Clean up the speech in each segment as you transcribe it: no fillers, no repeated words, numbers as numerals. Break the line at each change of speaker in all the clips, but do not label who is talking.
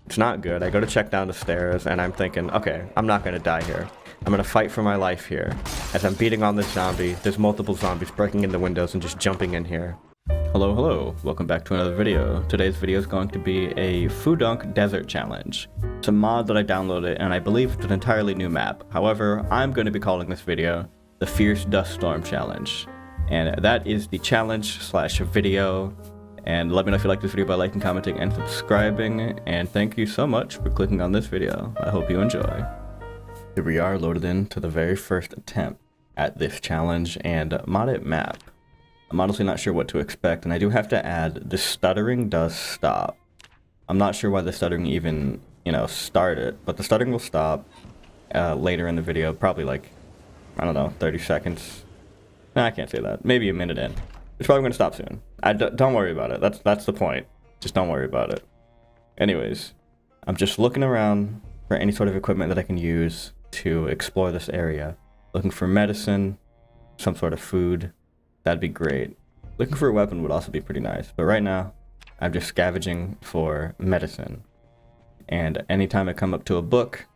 It's not good. I go to check down the stairs, and I'm thinking, okay, I'm not gonna die here. I'm gonna fight for my life here. As I'm beating on this zombie, there's multiple zombies breaking in the windows and just jumping in here. Hello, hello. Welcome back to another video. Today's video is going to be a Foodunk Desert Challenge. It's a mod that I downloaded, and I believe it's an entirely new map. However, I'm going to be calling this video the Fierce Duststorm Challenge. And that is the challenge slash video. And let me know if you like this video by liking, commenting, and subscribing. And thank you so much for clicking on this video. I hope you enjoy. Here we are, loaded into the very first attempt at this challenge and modded map. I'm honestly not sure what to expect, and I do have to add the stuttering does stop. I'm not sure why the stuttering even, started, but the stuttering will stop later in the video, probably like, I don't know, 30 seconds. Nah, I can't say that. Maybe a minute in. It's probably going to stop soon. Don't worry about it. That's the point. Just don't worry about it. Anyways, I'm just looking around for any sort of equipment that I can use to explore this area. Looking for medicine, some sort of food. That'd be great. Looking for a weapon would also be pretty nice. But right now, I'm just scavenging for medicine. And anytime I come up to a book,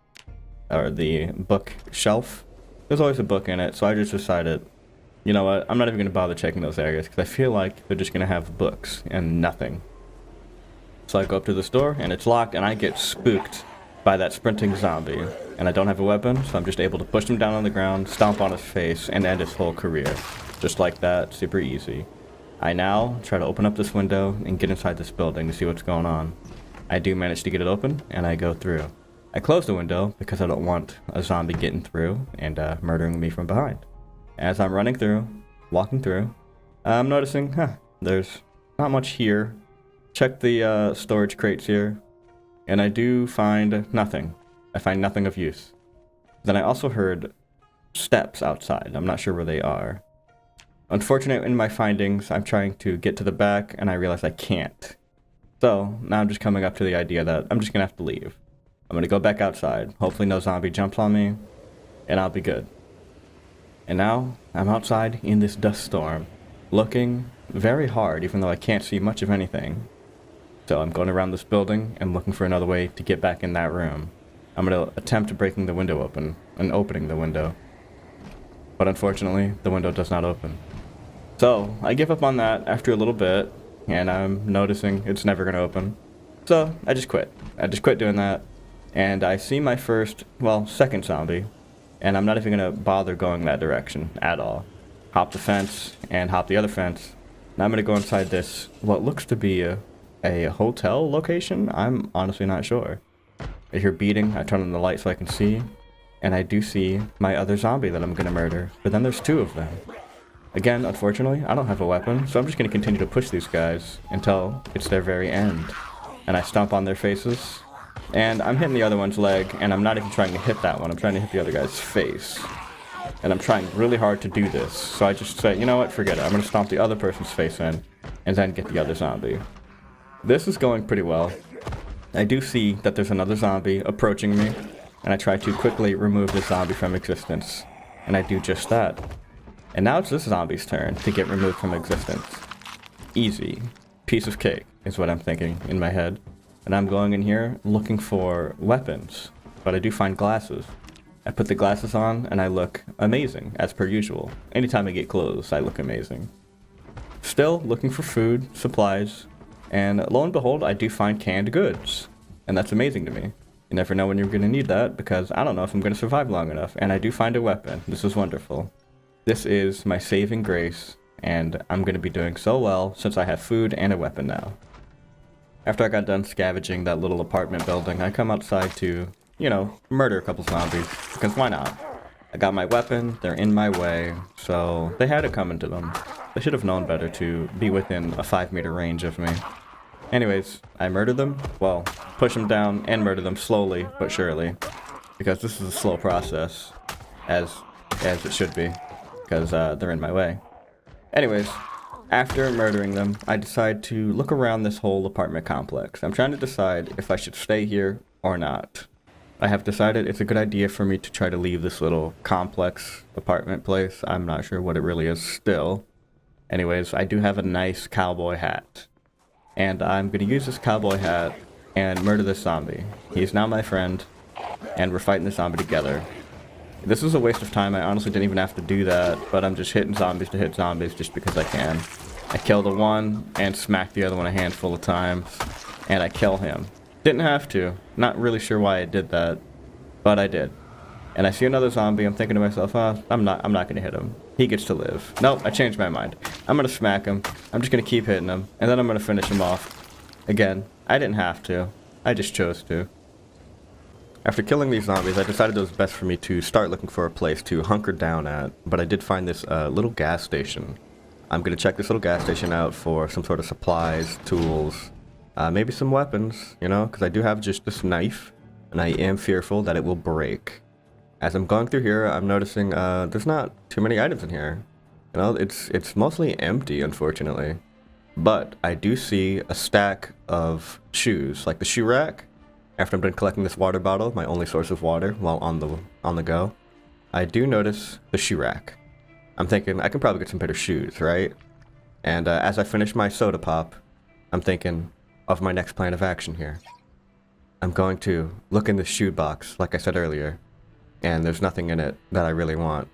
or the bookshelf, there's always a book in it. So I just decided, you know what, I'm not even going to bother checking those areas because I feel like they're just going to have books and nothing. So I go up to this door and it's locked and I get spooked by that sprinting zombie. And I don't have a weapon, so I'm just able to push him down on the ground, stomp on his face, and end his whole career. Just like that, super easy. I now try to open up this window and get inside this building to see what's going on. I do manage to get it open, and I go through. I close the window because I don't want a zombie getting through and murdering me from behind. As I'm running through, walking through, I'm noticing, there's not much here. Check the storage crates here, and I do find nothing. I find nothing of use. Then I also heard steps outside. I'm not sure where they are. Unfortunately, in my findings, I'm trying to get to the back, and I realize I can't. So, now I'm just coming up to the idea that I'm just gonna have to leave. I'm gonna go back outside. Hopefully no zombie jumps on me, and I'll be good. And now, I'm outside in this dust storm, looking very hard, even though I can't see much of anything. So I'm going around this building and looking for another way to get back in that room. I'm gonna attempt breaking the window open, and opening the window. But unfortunately, the window does not open. So, I give up on that after a little bit, and I'm noticing it's never going to open. So, I just quit. I just quit doing that, and I see my second zombie, and I'm not even going to bother going that direction at all. Hop the fence, and hop the other fence. Now I'm going to go inside this, what looks to be a hotel location? I'm honestly not sure. I hear beating, I turn on the light so I can see, and I do see my other zombie that I'm going to murder, but then there's two of them. Again, unfortunately, I don't have a weapon, so I'm just going to continue to push these guys until it's their very end. And I stomp on their faces, and I'm hitting the other one's leg, and I'm not even trying to hit that one, I'm trying to hit the other guy's face. And I'm trying really hard to do this, so I just say, you know what, forget it, I'm going to stomp the other person's face in, and then get the other zombie. This is going pretty well. I do see that there's another zombie approaching me, and I try to quickly remove the zombie from existence. And I do just that. And now it's this zombie's turn to get removed from existence. Easy. Piece of cake is what I'm thinking in my head. And I'm going in here looking for weapons. But I do find glasses. I put the glasses on and I look amazing, as per usual. Anytime I get clothes, I look amazing. Still looking for food, supplies, and lo and behold, I do find canned goods. And that's amazing to me. You never know when you're going to need that, because I don't know if I'm going to survive long enough. And I do find a weapon. This is wonderful. This is my saving grace, and I'm going to be doing so well since I have food and a weapon now. After I got done scavenging that little apartment building, I come outside to, murder a couple zombies, because why not? I got my weapon, they're in my way, so they had it coming to them. They should have known better to be within a 5-meter range of me. Anyways, I murder them, push them down and murder them slowly but surely, because this is a slow process, as it should be. Because they're in my way. Anyways, after murdering them, I decide to look around this whole apartment complex. I'm trying to decide if I should stay here or not. I have decided it's a good idea for me to try to leave this little complex apartment place. I'm not sure what it really is still. Anyways, I do have a nice cowboy hat. And I'm going to use this cowboy hat and murder this zombie. He's now my friend, and we're fighting this zombie together. This was a waste of time. I honestly didn't even have to do that, but I'm just hitting zombies to hit zombies just because I can. I kill the one and smack the other one a handful of times, and I kill him. Didn't have to. Not really sure why I did that, but I did. And I see another zombie. I'm thinking to myself, I'm not gonna hit him. He gets to live. Nope, I changed my mind. I'm gonna smack him. I'm just gonna keep hitting him, and then I'm gonna finish him off. Again, I didn't have to. I just chose to. After killing these zombies, I decided it was best for me to start looking for a place to hunker down at, but I did find this little gas station. I'm going to check this little gas station out for some sort of supplies, tools, maybe some weapons, you know, because I do have just this knife, and I am fearful that it will break. As I'm going through here, I'm noticing there's not too many items in here. You know, it's mostly empty, unfortunately. But I do see a stack of shoes, like the shoe rack. After I'm done collecting this water bottle, my only source of water while on the go, I do notice the shoe rack. I'm thinking I can probably get some better shoes, right? And as I finish my soda pop, I'm thinking of my next plan of action here. I'm going to look in the shoe box, like I said earlier, and there's nothing in it that I really want,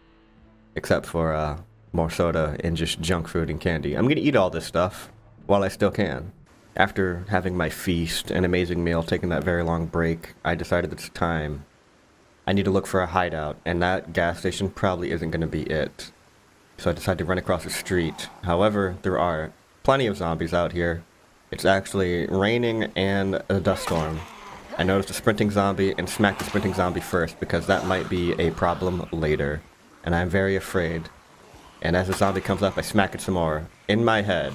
except for more soda and just junk food and candy. I'm gonna eat all this stuff while I still can. After having my feast, an amazing meal, taking that very long break, I decided it's time. I need to look for a hideout, and that gas station probably isn't going to be it. So I decided to run across the street. However, there are plenty of zombies out here. It's actually raining and a dust storm. I noticed a sprinting zombie and smacked the sprinting zombie first because that might be a problem later. And I'm very afraid. And as the zombie comes up, I smack it some more. In my head,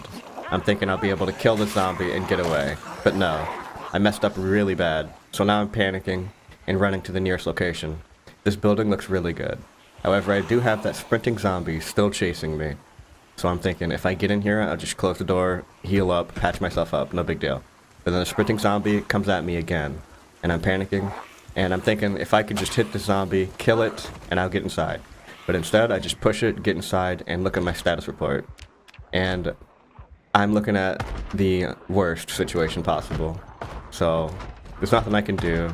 I'm thinking I'll be able to kill the zombie and get away. But no, I messed up really bad. So now I'm panicking and running to the nearest location. This building looks really good. However, I do have that sprinting zombie still chasing me. So I'm thinking if I get in here, I'll just close the door, heal up, patch myself up, no big deal. But then the sprinting zombie comes at me again. And I'm panicking. And I'm thinking if I could just hit the zombie, kill it, and I'll get inside. But instead, I just push it, get inside, and look at my status report. And I'm looking at the worst situation possible. So, there's nothing I can do,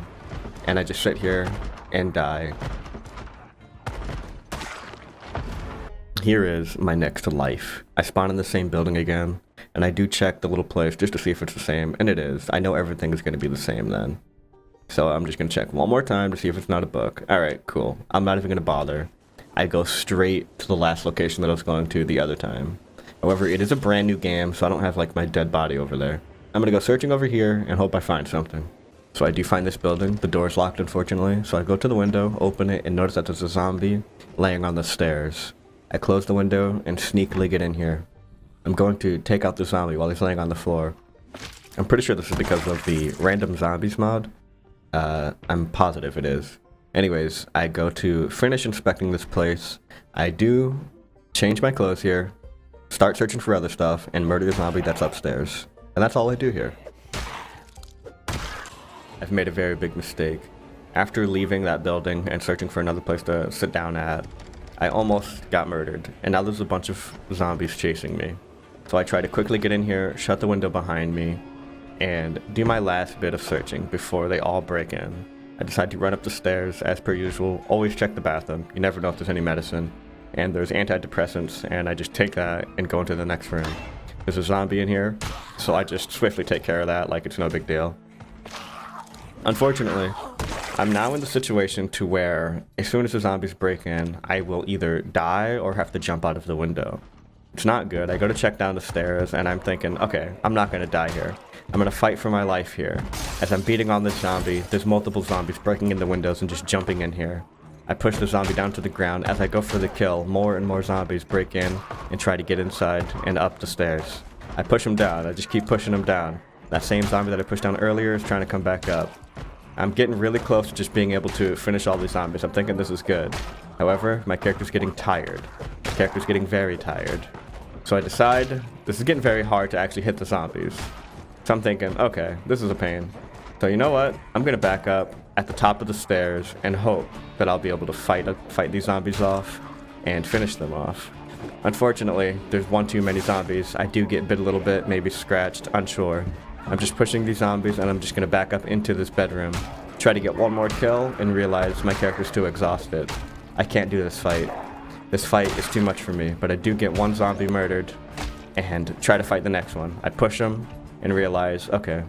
and I just sit here and die. Here is my next life. I spawn in the same building again, and I do check the little place just to see if it's the same, and it is. I know everything is going to be the same then. So I'm just going to check one more time to see if it's not a book. Alright, cool. I'm not even going to bother. I go straight to the last location that I was going to the other time. However, it is a brand new game, so I don't have like my dead body over there. I'm gonna go searching over here and hope I find something. So I do find this building. The door's locked, unfortunately. So I go to the window, open it, and notice that there's a zombie laying on the stairs. I close the window and sneakily get in here. I'm going to take out the zombie while he's laying on the floor. I'm pretty sure this is because of the random zombies mod. I'm positive it is. Anyways, I go to finish inspecting this place. I do change my clothes here, start searching for other stuff, and murder the zombie that's upstairs. And that's all I do here. I've made a very big mistake. After leaving that building and searching for another place to sit down at, I almost got murdered, and now there's a bunch of zombies chasing me. So I try to quickly get in here, shut the window behind me, and do my last bit of searching before they all break in. I decide to run up the stairs, as per usual, always check the bathroom, you never know if there's any medicine. And there's antidepressants, and I just take that and go into the next room. There's a zombie in here, so I just swiftly take care of that like it's no big deal. Unfortunately, I'm now in the situation to where as soon as the zombies break in, I will either die or have to jump out of the window. It's not good. I go to check down the stairs, and I'm thinking, okay, I'm not going to die here. I'm going to fight for my life here. As I'm beating on this zombie, there's multiple zombies breaking in the windows and just jumping in here. I push the zombie down to the ground. As I go for the kill, more and more zombies break in and try to get inside and up the stairs. I push him down. I just keep pushing him down. That same zombie that I pushed down earlier is trying to come back up. I'm getting really close to just being able to finish all these zombies. I'm thinking this is good. However, my character's getting tired. My character's getting very tired. So I decide this is getting very hard to actually hit the zombies. So I'm thinking, okay, this is a pain. So you know what? I'm going to back up at the top of the stairs and hope that I'll be able to fight these zombies off and finish them off. Unfortunately, there's one too many zombies. I do get bit a little bit, maybe scratched, unsure. I'm just pushing these zombies, and I'm just gonna back up into this bedroom, try to get one more kill, and realize my character's too exhausted. I can't do this fight. This fight is too much for me, but I do get one zombie murdered, and try to fight the next one. I push him, and realize, okay,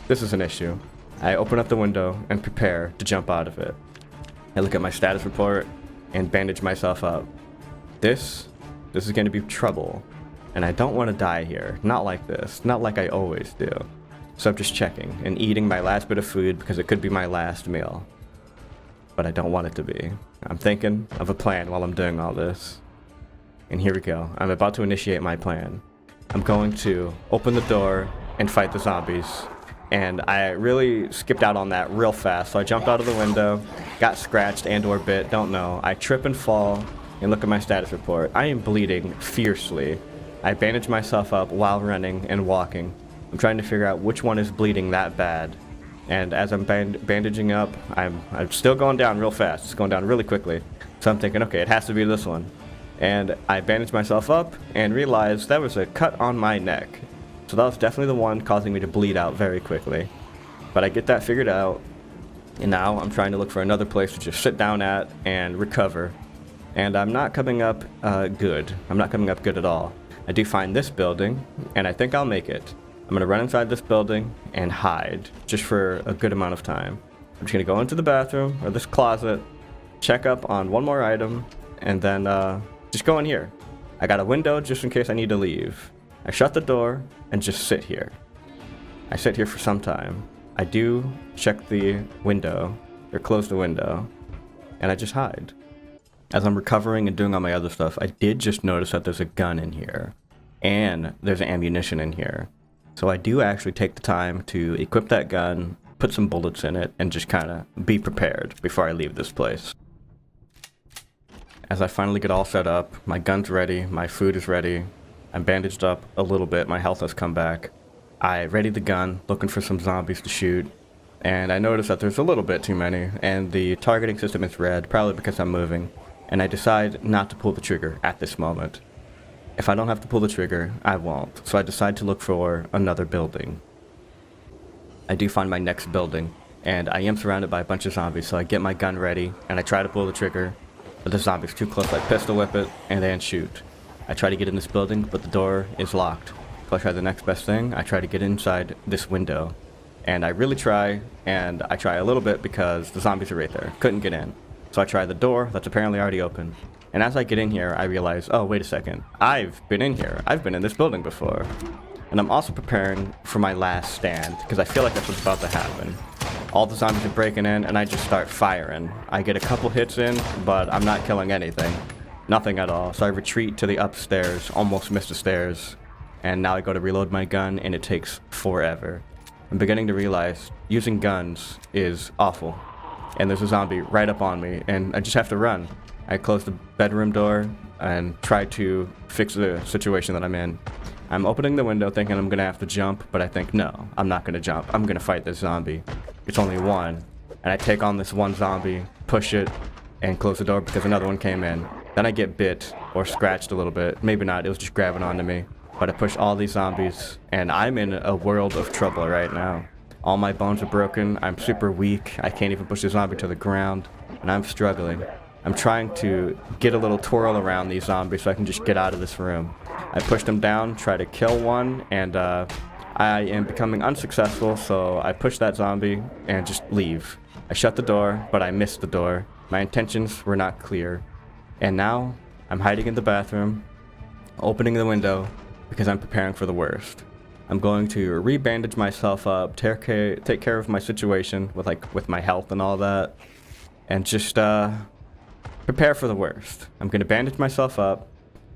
this is an issue. I open up the window and prepare to jump out of it. I look at my status report and bandage myself up. This is going to be trouble, and I don't want to die here. Not like this, not like I always do. So I'm just checking and eating my last bit of food because it could be my last meal. But I don't want it to be. I'm thinking of a plan while I'm doing all this. And here we go. I'm about to initiate my plan. I'm going to open the door and fight the zombies. And I really skipped out on that real fast, so I jumped out of the window, got scratched and or bit, don't know. I trip and fall and look at my status report. I am bleeding fiercely. I bandage myself up while running and walking. I'm trying to figure out which one is bleeding that bad. And as I'm bandaging up, I'm still going down real fast. It's going down really quickly. So I'm thinking, okay, it has to be this one. And I bandage myself up and realize that was a cut on my neck. So that was definitely the one causing me to bleed out very quickly. But I get that figured out, and now I'm trying to look for another place to just sit down at and recover. And I'm not coming up good. I'm not coming up good at all. I do find this building, and I think I'll make it. I'm going to run inside this building and hide, just for a good amount of time. I'm just going to go into the bathroom, or this closet, check up on one more item, and then just go in here. I got a window just in case I need to leave. I shut the door and just sit here. I sit here for some time. I do check the window, or close the window, and I just hide. As I'm recovering and doing all my other stuff, I did just notice that there's a gun in here, and there's ammunition in here. So I do actually take the time to equip that gun, put some bullets in it, and just kind of be prepared before I leave this place. As I finally get all set up, my gun's ready, my food is ready, I'm bandaged up a little bit, my health has come back. I ready the gun, looking for some zombies to shoot, and I notice that there's a little bit too many, and the targeting system is red, probably because I'm moving, and I decide not to pull the trigger at this moment. If I don't have to pull the trigger, I won't, so I decide to look for another building. I do find my next building, and I am surrounded by a bunch of zombies, so I get my gun ready, and I try to pull the trigger, but the zombie's too close, I pistol whip it, and then shoot. I try to get in this building, but the door is locked. So I try the next best thing. I try to get inside this window. And I really try, and I try a little bit because the zombies are right there. Couldn't get in. So I try the door that's apparently already open. And as I get in here, I realize, oh, wait a second. I've been in here. I've been in this building before. And I'm also preparing for my last stand, because I feel like that's what's about to happen. All the zombies are breaking in, and I just start firing. I get a couple hits in, but I'm not killing anything. Nothing at all. So I retreat to the upstairs, almost missed the stairs, and now I go to reload my gun, and it takes forever. I'm beginning to realize using guns is awful, and there's a zombie right up on me, and I just have to run. I close the bedroom door and try to fix the situation that I'm in. I'm opening the window thinking I'm gonna have to jump, but I think, no, I'm not gonna jump. I'm gonna fight this zombie. It's only one, and I take on this one zombie, push it, and close the door because another one came in. Then I get bit, or scratched a little bit. Maybe not, it was just grabbing onto me. But I push all these zombies, and I'm in a world of trouble right now. All my bones are broken, I'm super weak, I can't even push the zombie to the ground, and I'm struggling. I'm trying to get a little twirl around these zombies so I can just get out of this room. I push them down, try to kill one, and I am becoming unsuccessful, so I push that zombie and just leave. I shut the door, but I missed the door. My intentions were not clear. And now, I'm hiding in the bathroom, opening the window, because I'm preparing for the worst. I'm going to re-bandage myself up, take care of my situation with my health and all that, and just prepare for the worst. I'm going to bandage myself up,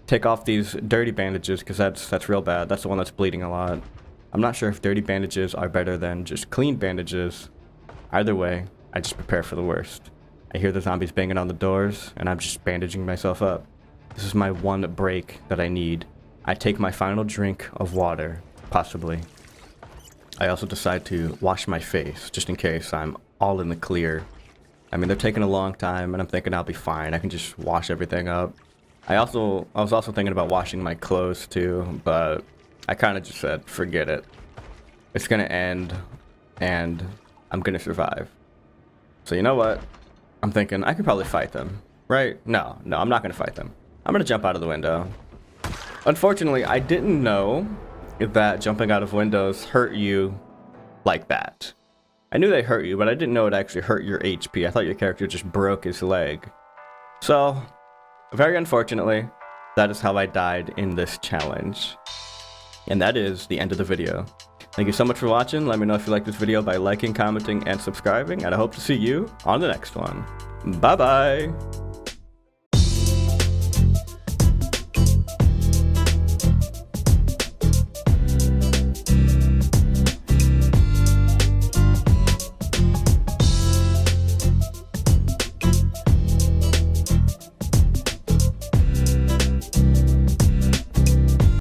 take off these dirty bandages, because that's real bad. That's the one that's bleeding a lot. I'm not sure if dirty bandages are better than just clean bandages. Either way, I just prepare for the worst. I hear the zombies banging on the doors, and I'm just bandaging myself up. This is my one break that I need. I take my final drink of water, possibly. I also decide to wash my face, just in case I'm all in the clear. I mean, they're taking a long time, and I'm thinking I'll be fine. I can just wash everything up. I was also thinking about washing my clothes too, but I kind of just said, forget it. it's gonna end, and I'm gonna survive. So you know what? I'm thinking I could probably fight them, right? No, I'm not gonna fight them. I'm gonna jump out of the window. Unfortunately, I didn't know that jumping out of windows hurt you like that. I knew they hurt you, but I didn't know it actually hurt your HP. I thought your character just broke his leg. So, very unfortunately, that is how I died in this challenge. And that is the end of the video. Thank you so much for watching. Let me know if you like this video by liking, commenting, and subscribing, and I hope to see you on the next one. Bye bye!